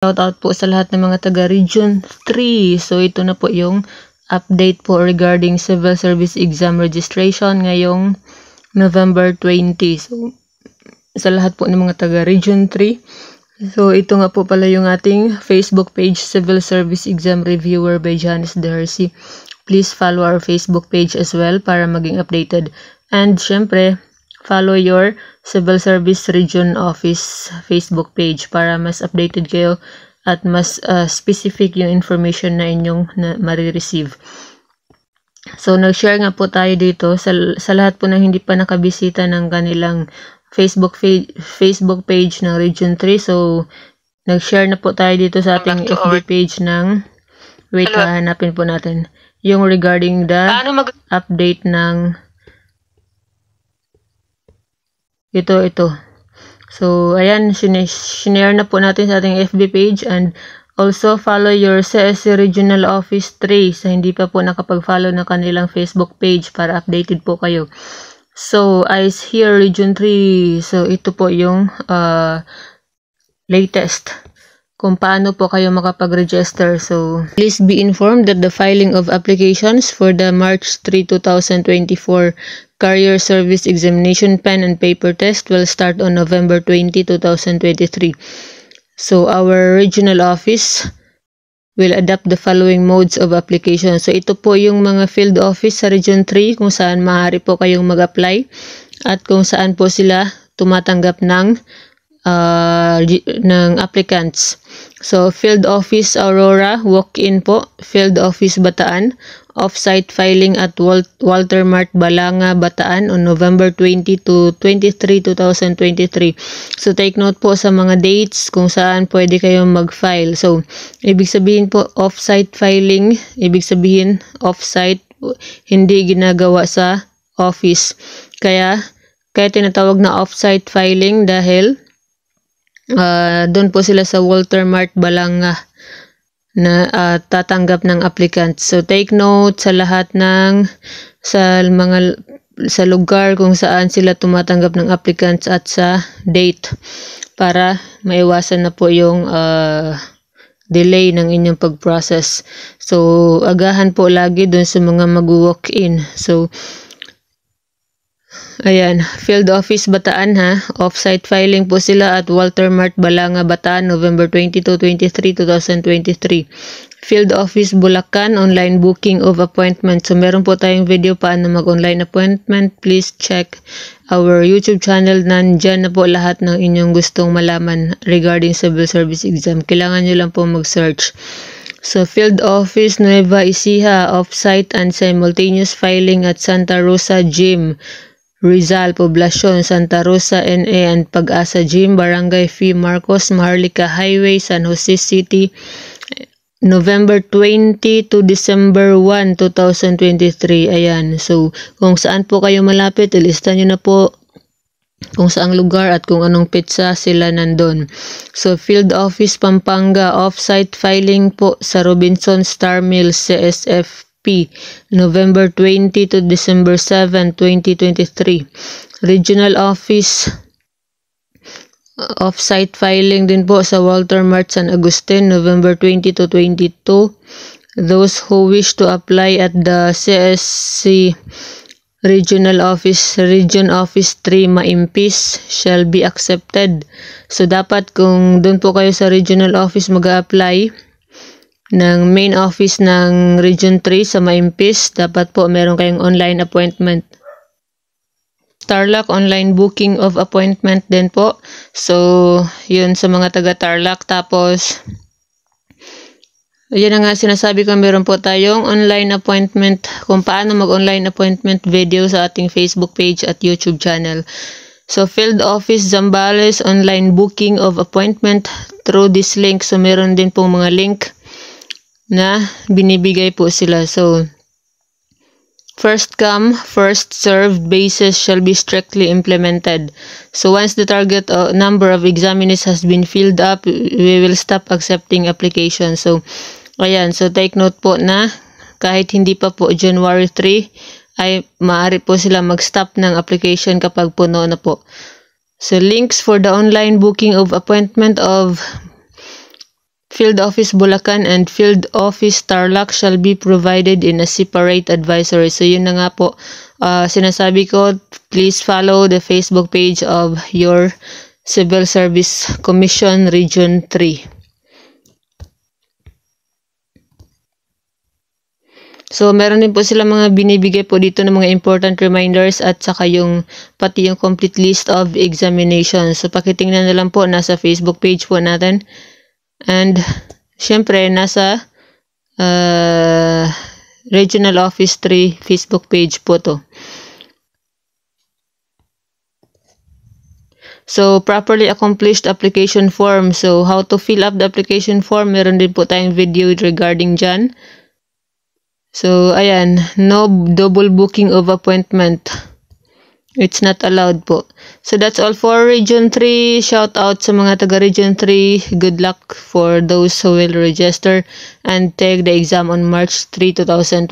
Shout out po sa lahat ng mga taga Region 3. So ito na po yung update po regarding civil service exam registration ngayong November 20. So sa lahat po ng mga taga Region 3. So ito nga po pala yung ating Facebook page, Civil Service Exam Reviewer by Janice Darcy. Please follow our Facebook page as well para maging updated. And syempre, follow your Civil Service Region Office Facebook page para mas updated kayo at mas specific yung information na inyong marireceive. So, nag-share nga po tayo dito sa lahat po na hindi pa nakabisita ng kanilang Facebook page ng Region 3. So, nag-share na po tayo dito sa ating FB page ng, wait, hanapin po natin, yung regarding the update ng ito. So, ayan, sinare na po natin sa ating FB page, and also follow your CSC Regional Office 3 sa hindi pa po nakapag-follow ng kanilang Facebook page para updated po kayo. So, Eyes Here Region 3. So, ito po yung latest kung paano po kayo makapag-register. So, please be informed that the filing of applications for the March 3, 2024 Career Service Examination Pen and Paper Test will start on November 20, 2023. So, our regional office will adapt the following modes of application. So, ito po yung mga field office sa Region 3 kung saan maaari po kayong mag-apply at kung saan po sila tumatanggap ng applicants. So, Field Office Aurora, walk-in po. Field Office Bataan, off-site filing at Walter Mart Balanga, Bataan on November 20 to 23, 2023. So, take note po sa mga dates kung saan pwede kayong mag-file. So, ibig sabihin po, off-site filing, ibig sabihin off-site, hindi ginagawa sa office. Kaya tinatawag na off-site filing dahil doon po sila sa Walter Mart Balanga na tatanggap ng applicants. So take note sa lahat ng sa lugar kung saan sila tumatanggap ng applicants at sa date para maiwasan na po yung delay ng inyong pag-process. So agahan po lagi doon sa mga mag-walk-in. So ayan, Field Office Bataan ha. Off-site filing po sila at Walter Mart Balanga, Bataan, November 22, 23, 2023. Field Office Bulacan, online booking of appointment. So, meron po tayong video paano mag-online appointment. Please check our YouTube channel. Nandyan na po lahat ng inyong gustong malaman regarding civil service exam. Kailangan nyo lang po mag-search. So, Field Office Nueva Ecija, off-site and simultaneous filing at Santa Rosa Gym, Rizal, Poblacion, Santa Rosa, NA, and Pag-asa Gym, Barangay F. Marcos, Maharlika Highway, San Jose City, November 20 to December 1, 2023. Ayan. So, kung saan po kayo malapit, ilista nyo na po kung saang lugar at kung anong pizza sila nandun. So, Field Office Pampanga, off-site filing po sa Robinson Star Mills, CSF November 20 to December 7, 2023. Regional Office off-site filing din po sa Walter Mart San Agustin, November 20 to 22. Those who wish to apply at the CSC Regional Office, Region Office 3 Maimpis shall be accepted. So dapat kung doon po kayo sa Regional Office mag-a-apply ng main office ng Region 3 sa Maimpis, dapat po meron kayong online appointment. Tarlac, online booking of appointment din po. So, yun sa mga taga Tarlac. Tapos, yun na nga sinasabi ko, meron po tayong online appointment, kung paano mag-online appointment video sa ating Facebook page at YouTube channel. So, Field Office Zambales, online booking of appointment through this link. So, meron din pong mga link na binibigay po sila. So, first come, first served basis shall be strictly implemented. So, once the target number of examinees has been filled up, we will stop accepting applications. So, ayan. So, take note po na kahit hindi pa po January 3, ay maaari po sila mag-stop ng application kapag puno na po. So, links for the online booking of appointment of Field Office Bulacan and Field Office Tarlac shall be provided in a separate advisory. So yun na nga po, sinasabi ko, please follow the Facebook page of your Civil Service Commission Region 3. So, meron din po sila mga binibigay po dito ng mga important reminders at saka pati yung complete list of examinations. So, pakitingnan na lang po, nasa Facebook page po natin. And, syempre, nasa Regional Office 3 Facebook page po to. So, properly accomplished application form. So, how to fill up the application form. Meron din po tayong video regarding dyan. So, ayan, no double booking of appointment. It's not allowed po. So, that's all for Region 3. Shout out sa mga taga Region 3. Good luck for those who will register and take the exam on March 3, 2020.